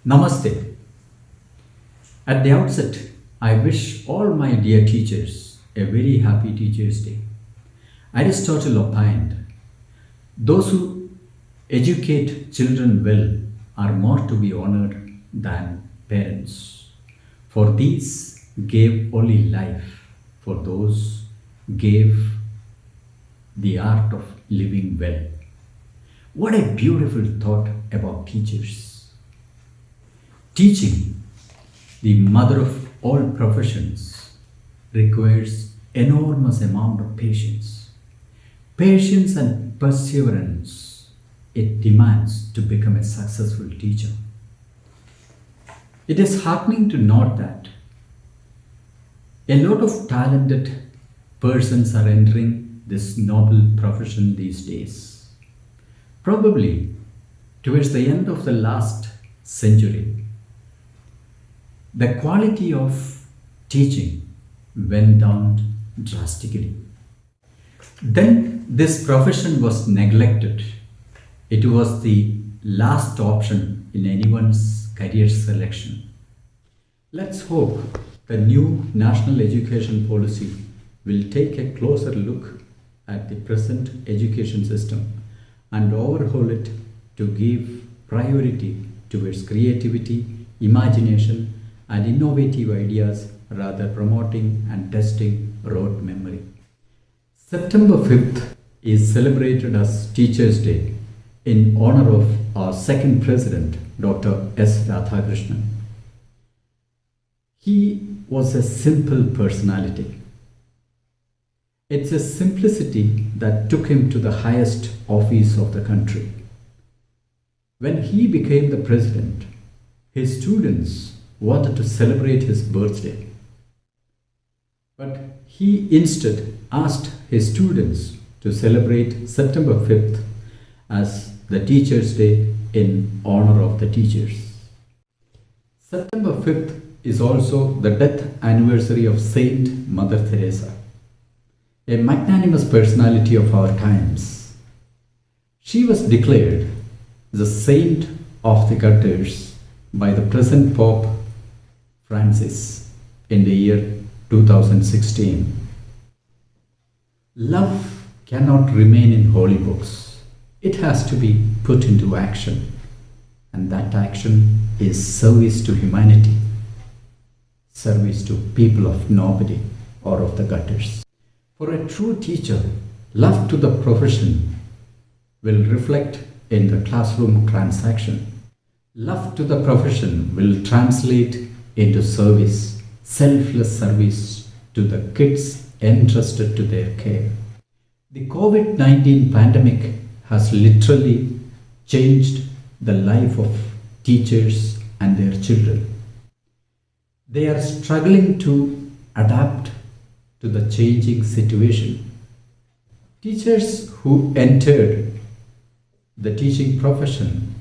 Namaste. At the outset, I wish all my dear teachers a very happy Teachers' Day. Aristotle opined, those who educate children well are more to be honored than parents. For these gave only life, for those gave the art of living well. What a beautiful thought about teachers. Teaching, the mother of all professions, requires enormous amount of patience. Patience and perseverance it demands to become a successful teacher. It is heartening to note that a lot of talented persons are entering this noble profession these days. Probably towards the end of the last century, the quality of teaching went down drastically. Then this profession was neglected. It was the last option in anyone's career selection. Let's hope the new national education policy will take a closer look at the present education system and overhaul it to give priority towards creativity, imagination, and innovative ideas rather promoting and testing rote memory. September 5th is celebrated as Teachers' Day in honor of our second president, Dr. S. Radhakrishnan. He was a simple personality. It's a simplicity that took him to the highest office of the country. When he became the president, his students wanted to celebrate his birthday. But he instead asked his students to celebrate September 5th as the Teachers' Day in honor of the teachers. September 5th is also the death anniversary of Saint Mother Teresa, a magnanimous personality of our times. She was declared the saint of the gutters by the present Pope Francis in the year 2016. Love cannot remain in holy books. It has to be put into action, and that action is service to humanity, service to people of nobody or of the gutters. For a true teacher, love to the profession will reflect in the classroom transaction. Love to the profession will translate into service, selfless service to the kids entrusted to their care. The COVID-19 pandemic has literally changed the life of teachers and their children. They are struggling to adapt to the changing situation. Teachers who entered the teaching profession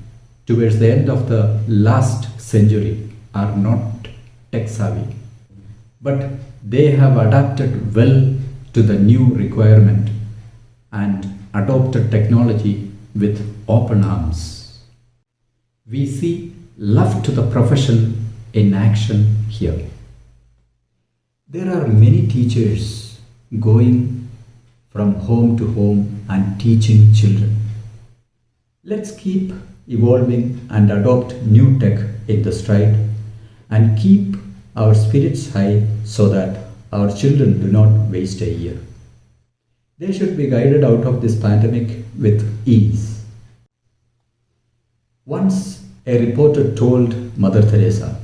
towards the end of the last century are not tech savvy, but they have adapted well to the new requirement and adopted technology with open arms. We see love to the profession in action here. There are many teachers going from home to home and teaching children. Let's keep evolving and adopt new tech in the stride and keep our spirits high so that our children do not waste a year. They should be guided out of this pandemic with ease. Once a reporter told Mother Teresa,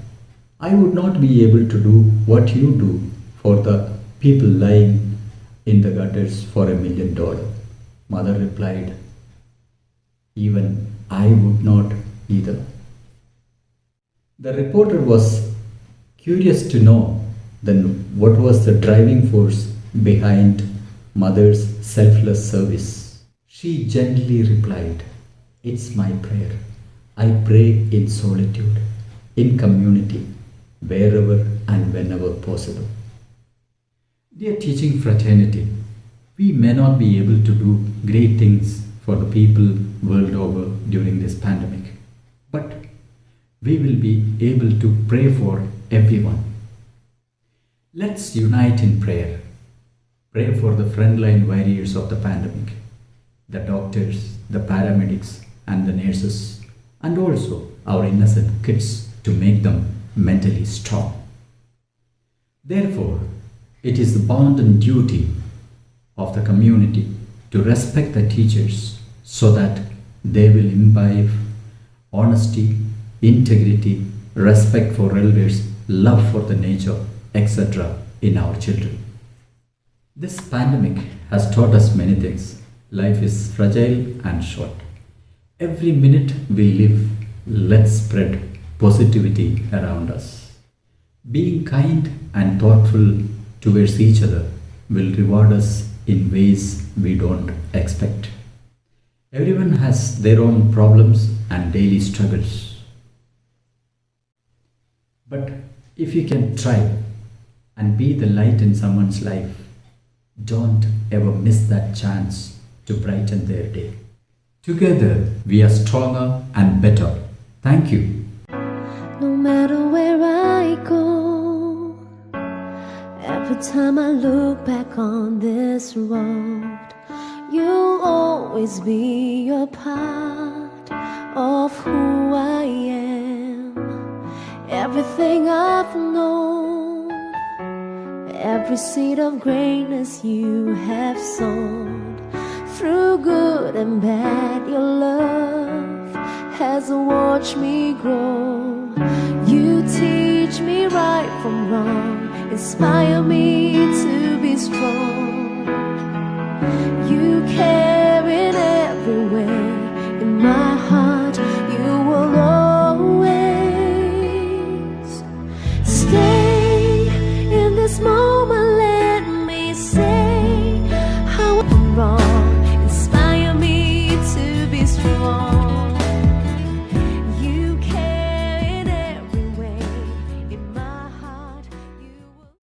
"I would not be able to do what you do for the people lying in the gutters for $1 million. Mother replied, "Even I would not either." The reporter was curious to know then what was the driving force behind Mother's selfless service. She gently replied, "It's my prayer. I pray in solitude, in community, wherever and whenever possible." Dear teaching fraternity, we may not be able to do great things for the people world over during this pandemic, but we will be able to pray for everyone. Let's unite in prayer. Pray for the frontline warriors of the pandemic, the doctors, the paramedics, and the nurses, and also our innocent kids to make them mentally strong. Therefore, it is the bond and duty of the community to respect the teachers so that they will imbibe honesty, integrity, respect for elders, love for the nature, etc. in our children. This pandemic has taught us many things. Life is fragile and short. Every minute we live, let's spread positivity around us. Being kind and thoughtful towards each other will reward us in ways we don't expect. Everyone has their own problems and daily struggles. But if you can try and be the light in someone's life, don't ever miss that chance to brighten their day. Together, we are stronger and better. Thank you. No matter where I go, every time I look back on this road, you'll always be a part of who I am. Everything I've known, every seed of greatness you have sown. Through good and bad, your love has watched me grow. You teach me right from wrong, inspire me to be strong. You care in every way, in my heart you will always stay. In this moment let me say how I'm wrong, inspire me to be strong. You care in every way, in my heart you will.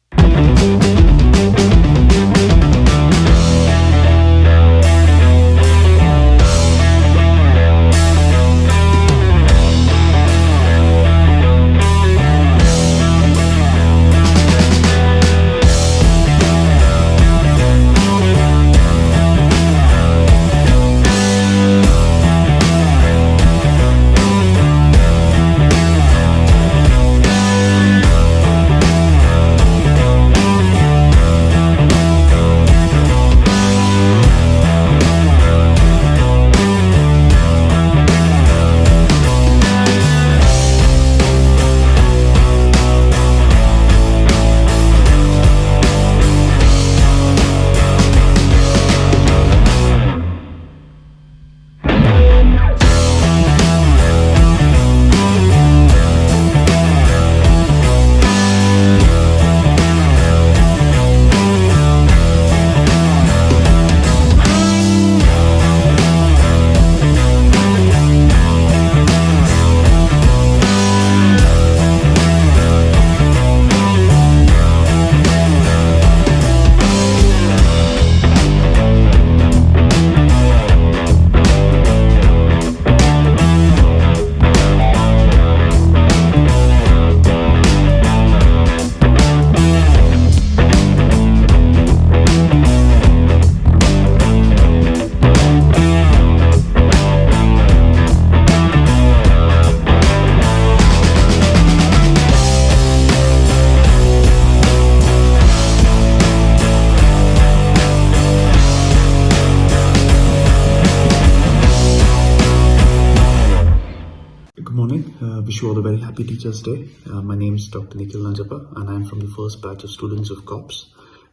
Wish you all a very happy Teachers' Day. My name is Dr. Nikhil Nanjappa and I am from the first batch of students of COPS.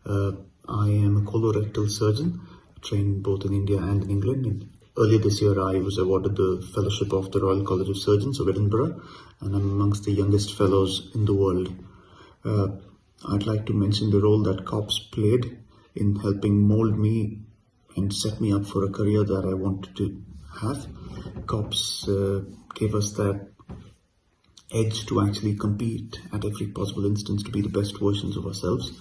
I am a colorectal surgeon, trained both in India and in England. And earlier this year, I was awarded the Fellowship of the Royal College of Surgeons of Edinburgh, and I'm amongst the youngest fellows in the world. I'd like to mention the role that COPS played in helping mold me and set me up for a career that I wanted to have. COPS gave us that edge to actually compete at every possible instance to be the best versions of ourselves.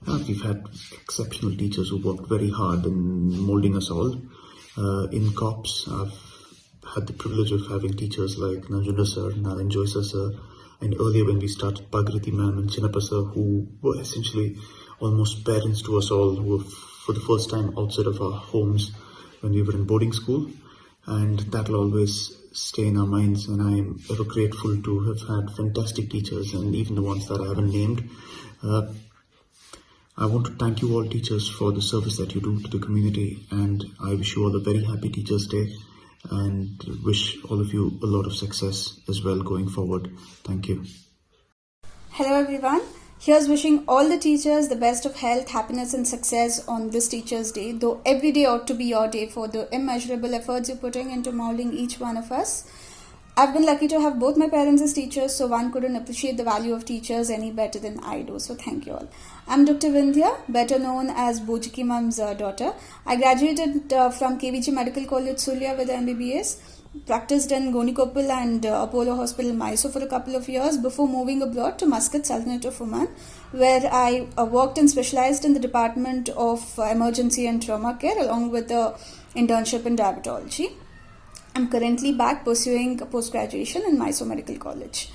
We've had exceptional teachers who worked very hard in molding us all. In COPS, I've had the privilege of having teachers like Nanjunda sir, Narayan Joysa sir, and earlier when we started, Bhagirathi ma'am and Chinnappa sir, who were essentially almost parents to us all, who were for the first time outside of our homes when we were in boarding school. And that will always stay in our minds, and I am ever grateful to have had fantastic teachers, and even the ones that I haven't named. I want to thank you all teachers for the service that you do to the community, and I wish you all a very happy Teachers' Day and wish all of you a lot of success as well going forward. Thank you. Hello everyone. Here's wishing all the teachers the best of health, happiness and success on this Teachers' Day, though every day ought to be your day for the immeasurable efforts you're putting into molding each one of us. I've been lucky to have both my parents as teachers, so one couldn't appreciate the value of teachers any better than I do, so thank you all. I'm Dr. Vindhya, better known as Bojiki Mam's daughter. I graduated from KVG Medical College, Sulia with MBBS. Practiced in Gonikopal and Apollo Hospital, Mysore for a couple of years before moving abroad to Muscat, Sultanate of Oman, where I worked and specialized in the Department of Emergency and Trauma Care along with the internship in diabetology. I'm currently back pursuing post-graduation in Mysore Medical College.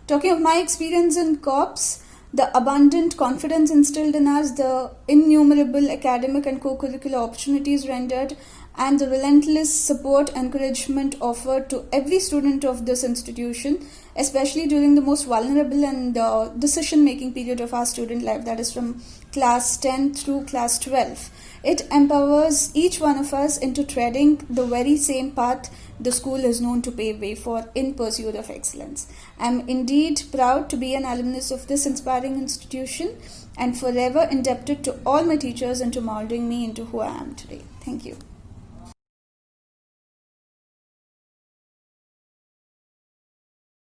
Talking of my experience in COPS, the abundant confidence instilled in us, the innumerable academic and co-curricular opportunities rendered, and the relentless support and encouragement offered to every student of this institution, especially during the most vulnerable and decision-making period of our student life, that is from class 10 through class 12. It empowers each one of us into treading the very same path the school is known to pave way for in pursuit of excellence. I'm indeed proud to be an alumnus of this inspiring institution and forever indebted to all my teachers and to molding me into who I am today. Thank you.